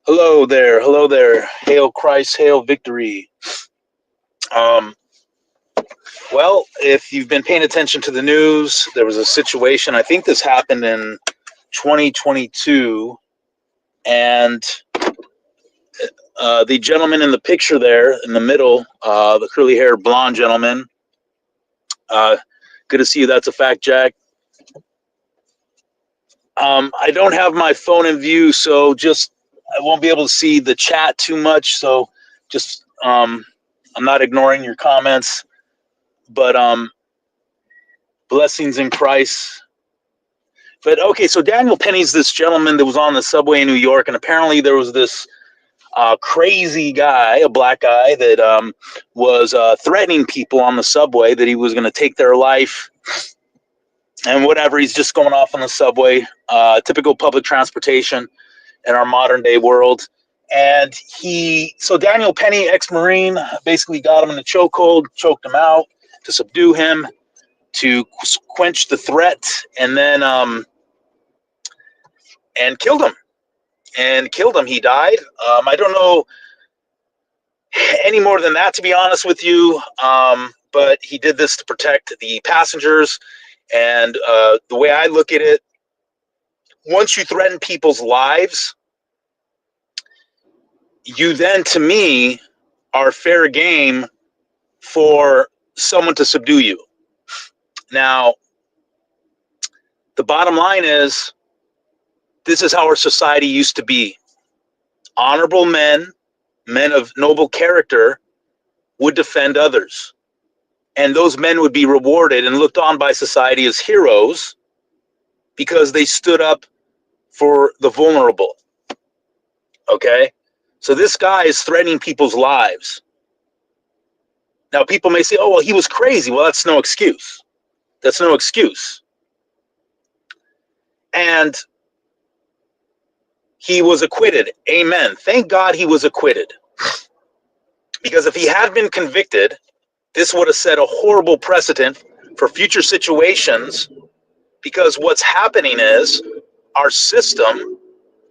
Hello there. Hail Christ, hail victory. Um, well, if you've been paying attention to the news, there was a situation. I think this happened in 2022, and the gentleman in the picture there in the middle, the curly-haired blonde gentleman. Uh, Good to see you. That's a fact, Jack. I don't have my phone in view, so just I won't be able to see the chat too much. So just I'm not ignoring your comments, but blessings in Christ. But okay, so Daniel Penny's this gentleman that was on the subway in New York, and apparently there was this crazy guy, a black guy, that was threatening people on the subway that he was going to take their life and whatever. He's just going off on the subway, typical public transportation in our modern day world. And so Daniel Penny, ex-Marine, basically got him in a chokehold, choked him out to subdue him, to quench the threat, and then and killed him. He died. I don't know any more than that, to be honest with you. But he did this to protect the passengers. And the way I look at it, once you threaten people's lives, you then, to me, are fair game for someone to subdue you. Now, the bottom line is, this is how our society used to be. Honorable men of noble character, would defend others. And those men would be rewarded and looked on by society as heroes because they stood up for the vulnerable. Okay? So this guy is threatening people's lives. Now, people may say, oh, well, he was crazy. Well, that's no excuse. That's no excuse. And he was acquitted. Amen. Thank God he was acquitted. Because if he had been convicted, this would have set a horrible precedent for future situations. Because what's happening is our system,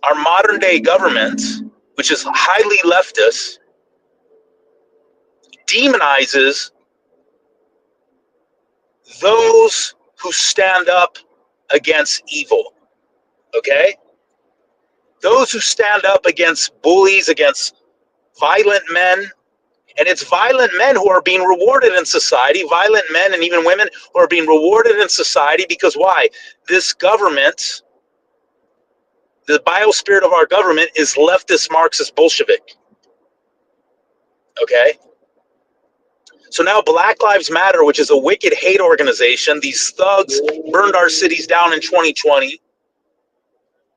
our modern day government, which is highly leftist, demonizes those who stand up against evil. Okay? Those who stand up against bullies, against violent men. And it's violent men who are being rewarded in society, violent men and even women who are being rewarded in society because why? This government, the biospirit of our government is leftist Marxist Bolshevik. Okay? So now Black Lives Matter, which is a wicked hate organization, these thugs burned our cities down in 2020,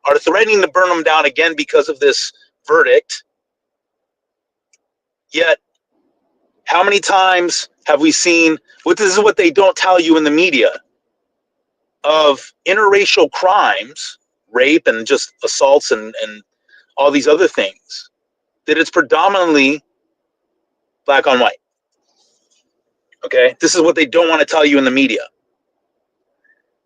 are threatening to burn them down again because of this verdict. Yet, how many times have we seen, this is what they don't tell you in the media, of interracial crimes, rape and just assaults and all these other things, that it's predominantly black on white. Okay? This is what they don't want to tell you in the media.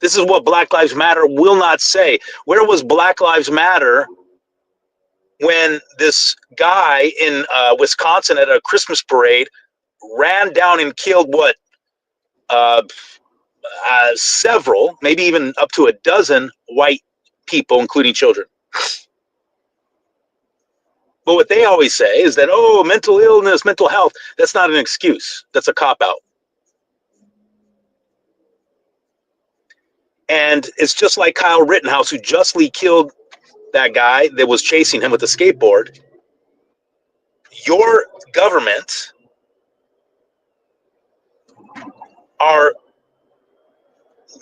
This is what Black Lives Matter will not say. Where was Black Lives Matter when this guy in Wisconsin at a Christmas parade ran down and killed uh, several, maybe even up to a dozen white people, including children? But what they always say is that, oh, mental illness, mental health, that's not an excuse. That's a cop-out. And it's just like Kyle Rittenhouse, who justly killed that guy that was chasing him with a skateboard. Your government are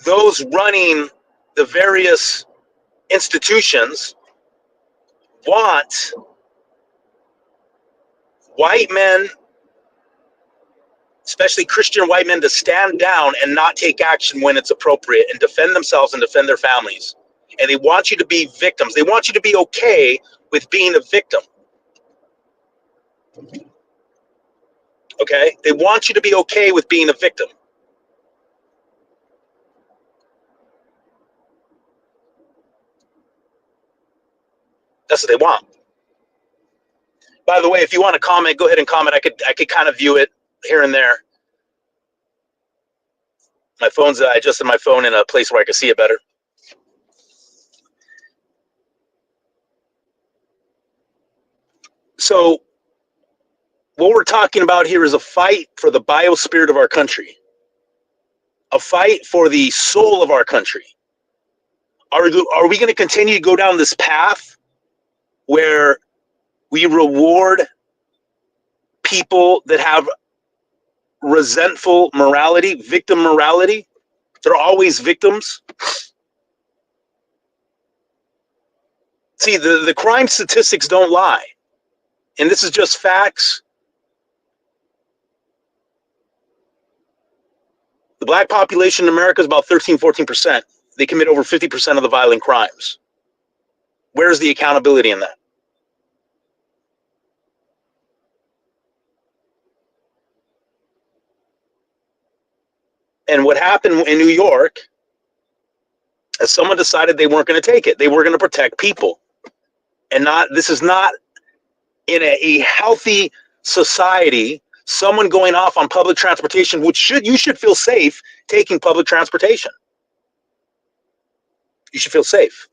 those running the various institutions want white men, especially Christian white men, to stand down and not take action when it's appropriate and defend themselves and defend their families. And they want you to be victims. They want you to be okay with being a victim. Okay? They want you to be okay with being a victim. That's what they want. By the way, if you want to comment, go ahead and comment. I could kind of view it here and there. My phone's I adjusted my phone in a place where I can see it better. So what we're talking about here is a fight for the biospirit of our country, a fight for the soul of our country. Are we going to continue to go down this path where we reward people that have resentful morality, victim morality? They're always victims. See, the crime statistics don't lie. And this is just facts. The black population in America is about 13, 14%. They commit over 50% of the violent crimes. Where's the accountability in that? And what happened in New York is someone decided they weren't going to take it. They were going to protect people. And this is not in a healthy society, someone going off on public transportation, you should feel safe taking public transportation. You should feel safe.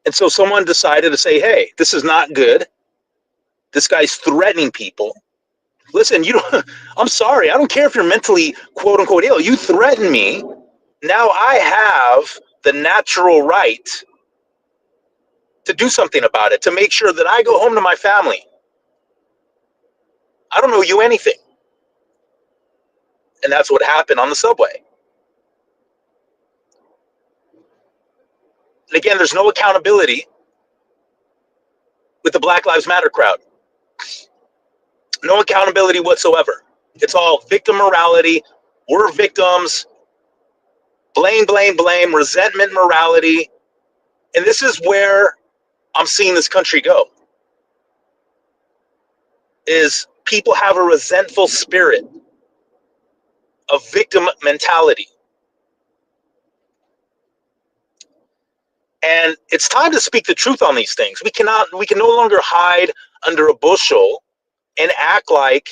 And so someone decided to say, hey, this is not good. This guy's threatening people. Listen, I'm sorry. I don't care if you're mentally, quote unquote, ill. You threaten me. Now I have the natural right to do something about it, to make sure that I go home to my family. I don't owe you anything. And that's what happened on the subway. And again, there's no accountability with the Black Lives Matter crowd. No accountability whatsoever. It's all victim morality. We're victims. Blame, blame, blame. Resentment morality. And this is where I'm seeing this country go. Is people have a resentful spirit, a victim mentality. And it's time to speak the truth on these things. We can no longer hide under a bushel and act like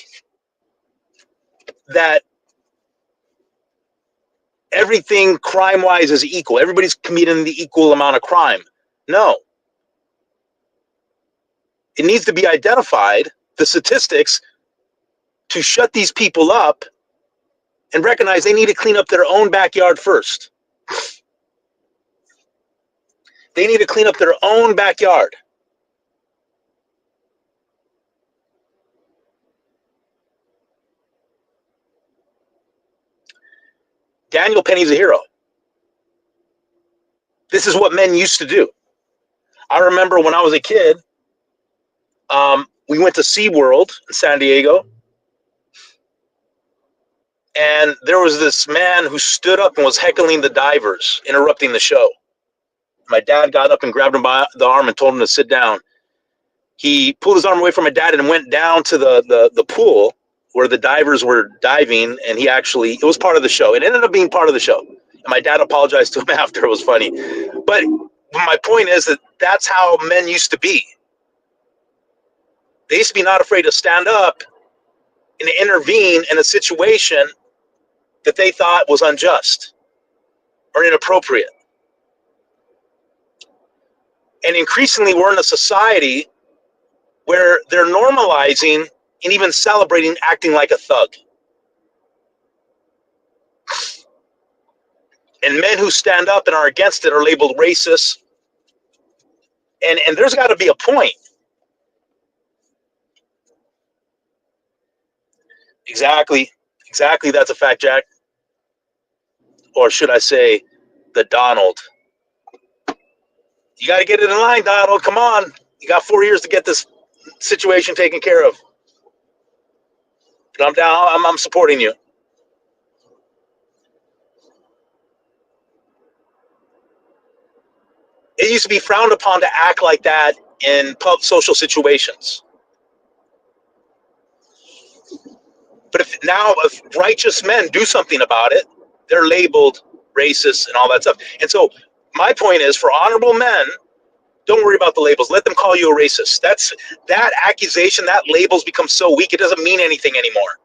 that everything crime-wise is equal. Everybody's committing the equal amount of crime. No. It needs to be identified, the statistics, to shut these people up and recognize they need to clean up their own backyard first. They need to clean up their own backyard. Daniel Penny's a hero. This is what men used to do. I remember when I was a kid, we went to SeaWorld in San Diego, and there was this man who stood up and was heckling the divers, interrupting the show. My dad got up and grabbed him by the arm and told him to sit down. He pulled his arm away from my dad and went down to the pool where the divers were diving, and it was part of the show. It ended up being part of the show. And my dad apologized to him after. It was funny. But my point is that that's how men used to be. They used to be not afraid to stand up and intervene in a situation that they thought was unjust or inappropriate. And increasingly, we're in a society where they're normalizing and even celebrating acting like a thug. And men who stand up and are against it are labeled racist. And there's got to be a point. Exactly. That's a fact, Jack. Or should I say, the Donald. You got to get it in line, Donald. Come on. You got 4 years to get this situation taken care of. But I'm down. I'm supporting you. It used to be frowned upon to act like that in social situations. But Now, if righteous men do something about it, they're labeled racist and all that stuff. And so my point is, for honorable men, don't worry about the labels. Let them call you a racist. That accusation, that labels become so weak, it doesn't mean anything anymore.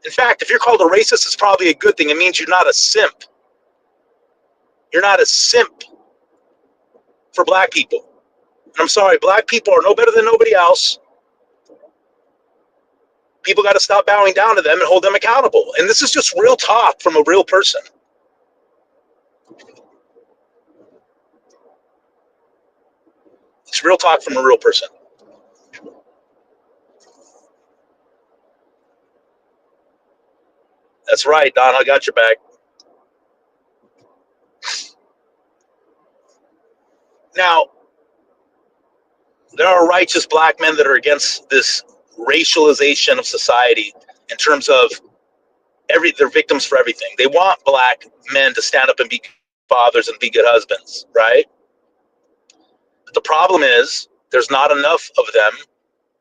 In fact, if you're called a racist, it's probably a good thing. It means you're not a simp. You're not a simp for black people. And I'm sorry, black people are no better than nobody else. People got to stop bowing down to them and hold them accountable. And this is just real talk from a real person. It's real talk from a real person. That's right, Don. I got your back. Now, there are righteous black men that are against this racialization of society in terms of they're victims for everything. They want black men to stand up and be fathers and be good husbands, right? But the problem is there's not enough of them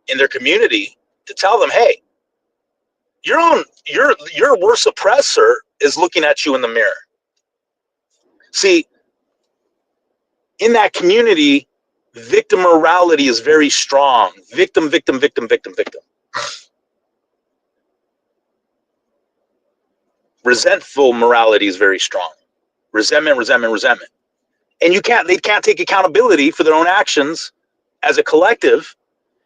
in their community to tell them, hey, your worst oppressor is looking at you in the mirror. See, in that community, victim morality is very strong. Victim, victim, victim, victim, victim. Resentful morality is very strong. Resentment, resentment, resentment. And they can't take accountability for their own actions as a collective.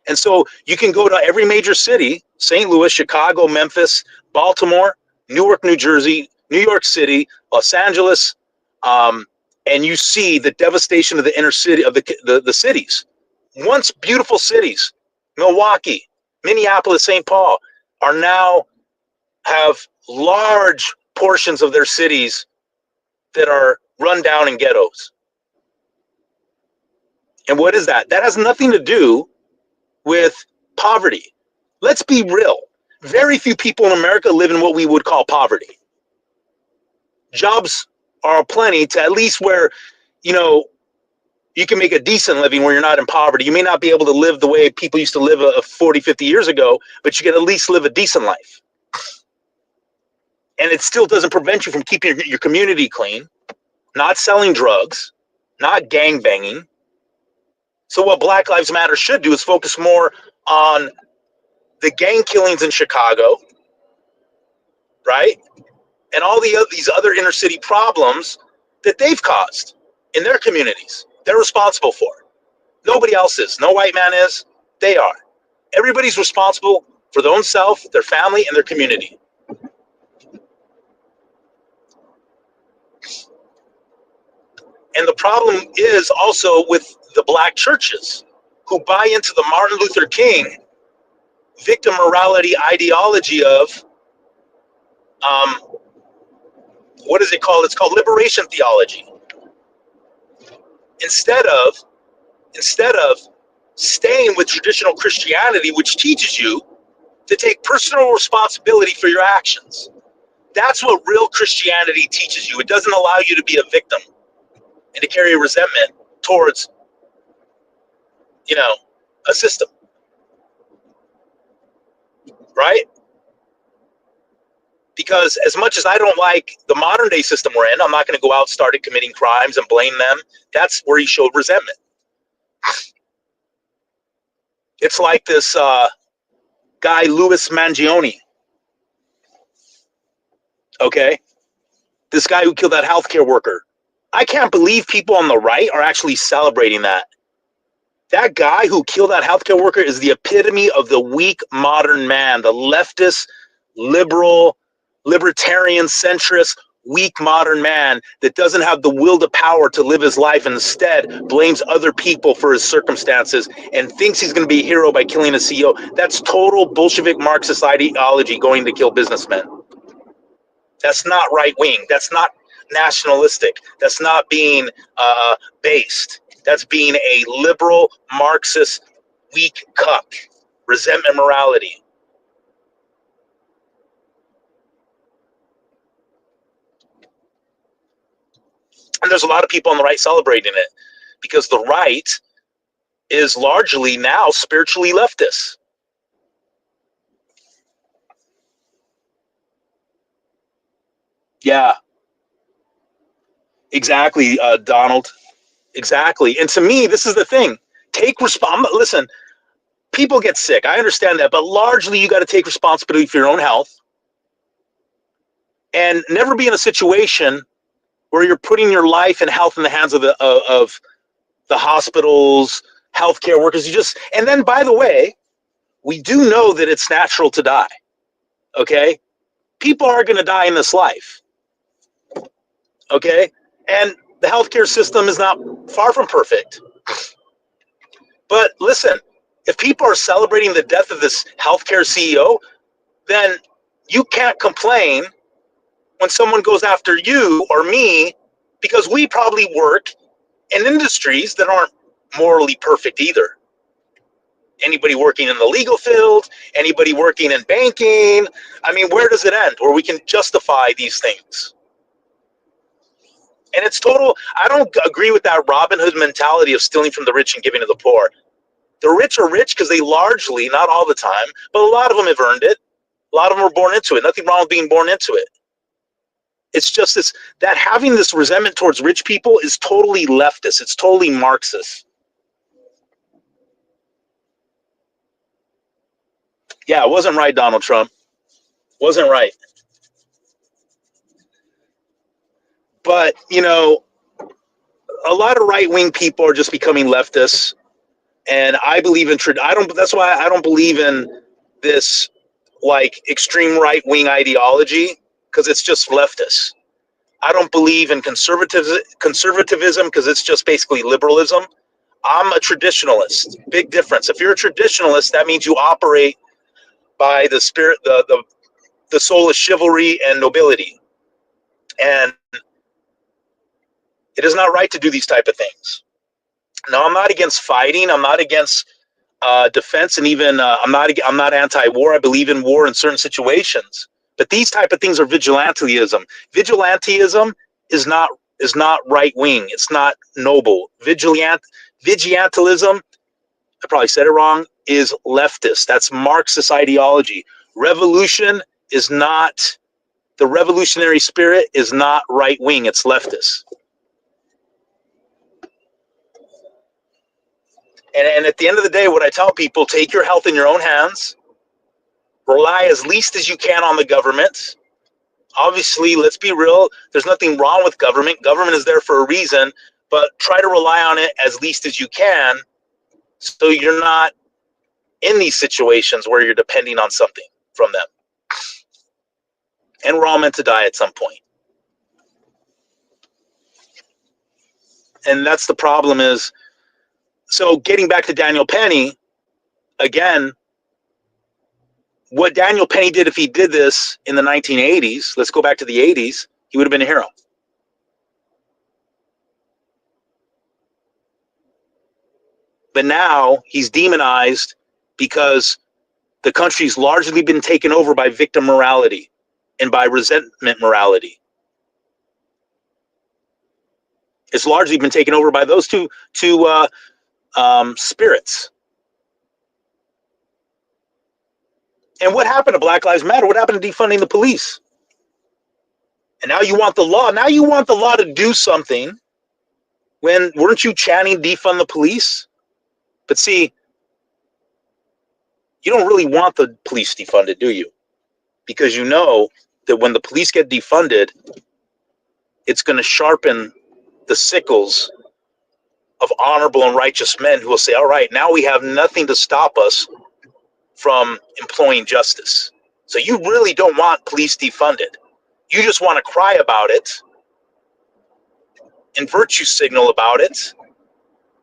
And so you can go to every major city, St. Louis, Chicago, Memphis, Baltimore, Newark, New Jersey, New York City, Los Angeles, and you see the devastation of the inner city, of the cities. Once beautiful cities, Milwaukee, Minneapolis, St. Paul, are now have large portions of their cities that are run down in ghettos. And what is that? That has nothing to do with poverty. Let's be real. Very few people in America live in what we would call poverty. Jobs are plenty to at least where, you can make a decent living where you're not in poverty. You may not be able to live the way people used to live 40, 50 years ago, but you can at least live a decent life. And it still doesn't prevent you from keeping your community clean, not selling drugs, not gang banging. So what Black Lives Matter should do is focus more on the gang killings in Chicago, right? And all these other inner city problems that they've caused in their communities. They're responsible for. Nobody else is. No white man is. They are. Everybody's responsible for their own self, their family, and their community. And the problem is also with the black churches who buy into the Martin Luther King victim morality ideology of, what is it called? It's called liberation theology. Instead of staying with traditional Christianity, which teaches you to take personal responsibility for your actions. That's what real Christianity teaches you. It doesn't allow you to be a victim and to carry resentment towards, a system. Right? Because as much as I don't like the modern day system we're in, I'm not going to go out and start committing crimes and blame them. That's where he showed resentment. It's like this guy, Louis Mangione. Okay? This guy who killed that healthcare worker. I can't believe people on the right are actually celebrating that. That guy who killed that healthcare worker is the epitome of the weak modern man, the leftist, liberal, libertarian, centrist, weak modern man that doesn't have the will to power to live his life and instead blames other people for his circumstances and thinks he's going to be a hero by killing a CEO. That's total Bolshevik Marxist ideology going to kill businessmen. That's not right wing. That's not nationalistic. That's not being based. That's being a liberal Marxist weak cuck. Resentment morality. And there's a lot of people on the right celebrating it because the right is largely now spiritually leftist. Yeah, exactly, Donald. Exactly. And to me, this is the thing. Take listen, people get sick. I understand that, but largely you got to take responsibility for your own health and never be in a situation where you're putting your life and health in the hands of the hospitals, healthcare workers. And then by the way, we do know that it's natural to die. Okay? People are going to die in this life. Okay? And the healthcare system is not far from perfect. But listen, if people are celebrating the death of this healthcare CEO, then you can't complain when someone goes after you or me because we probably work in industries that aren't morally perfect either. Anybody working in the legal field, anybody working in banking. I mean, where does it end where we can justify these things? And it's total, I don't agree with that Robin Hood mentality of stealing from the rich and giving to the poor. The rich are rich because they largely, not all the time, but a lot of them have earned it. A lot of them are born into it. Nothing wrong with being born into it. It's just this, that having this resentment towards rich people is totally leftist. It's totally Marxist. Yeah, it wasn't right, Donald Trump. Wasn't right. But, a lot of right-wing people are just becoming leftists. And I believe in, that's why I don't believe in this like extreme right-wing ideology because it's just leftist. I don't believe in conservatism because it's just basically liberalism. I'm a traditionalist. Big difference. If you're a traditionalist, that means you operate by the spirit, the soul of chivalry and nobility. And it is not right to do these type of things. Now, I'm not against fighting. I'm not against defense, and even I'm not anti-war. I believe in war in certain situations. But these type of things are vigilantism. Vigilantism is not right wing. It's not noble. Vigilantism, I probably said it wrong, is leftist. That's Marxist ideology. Revolution is not, the revolutionary spirit is not right wing. It's leftist. And at the end of the day, what I tell people, take your health in your own hands, rely as least as you can on the government. Obviously, let's be real, there's nothing wrong with government. Government is there for a reason, but try to rely on it as least as you can so you're not in these situations where you're depending on something from them. And we're all meant to die at some point. And that's the problem is, so getting back to Daniel Penny, again, what Daniel Penny did if he did this in the 1980s, let's go back to the 80s, he would have been a hero. But now he's demonized because the country's largely been taken over by victim morality and by resentment morality. It's largely been taken over by those two spirits. And what happened to Black Lives Matter? What happened to defunding the police? And now you want the law. Now you want the law to do something when weren't you chanting defund the police? But see, you don't really want the police defunded, do you? Because you know that when the police get defunded, it's going to sharpen the sickles of honorable and righteous men who will say, all right, now we have nothing to stop us from employing justice. So you really don't want police defunded. You just want to cry about it and virtue signal about it.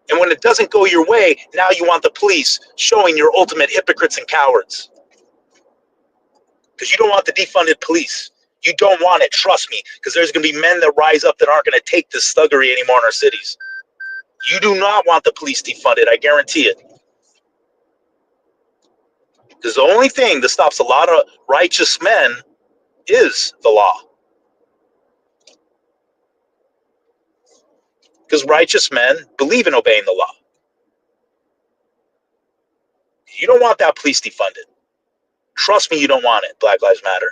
And when it doesn't go your way, now you want the police showing your ultimate hypocrites and cowards. Because you don't want the defunded police. You don't want it, trust me, because there's going to be men that rise up that aren't going to take this thuggery anymore in our cities. You do not want the police defunded, I guarantee it. Because the only thing that stops a lot of righteous men is the law. Because righteous men believe in obeying the law. You don't want that police defunded. Trust me, you don't want it, Black Lives Matter.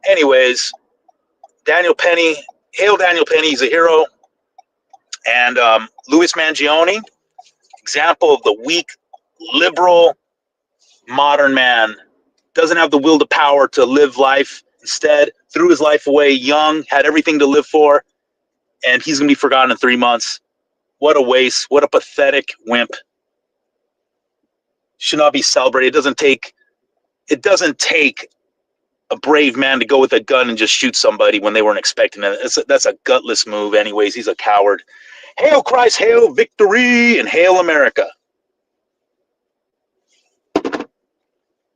Anyways, Daniel Penny, hail Daniel Penny, he's a hero. And Louis Mangione, example of the weak, liberal, modern man, doesn't have the will to power to live life. Instead, threw his life away young, had everything to live for, and he's going to be forgotten in 3 months. What a waste. What a pathetic wimp. Should not be celebrated. It doesn't take a brave man to go with a gun and just shoot somebody when they weren't expecting it. That's a gutless move anyways. He's a coward. Hail Christ, hail victory, and hail America.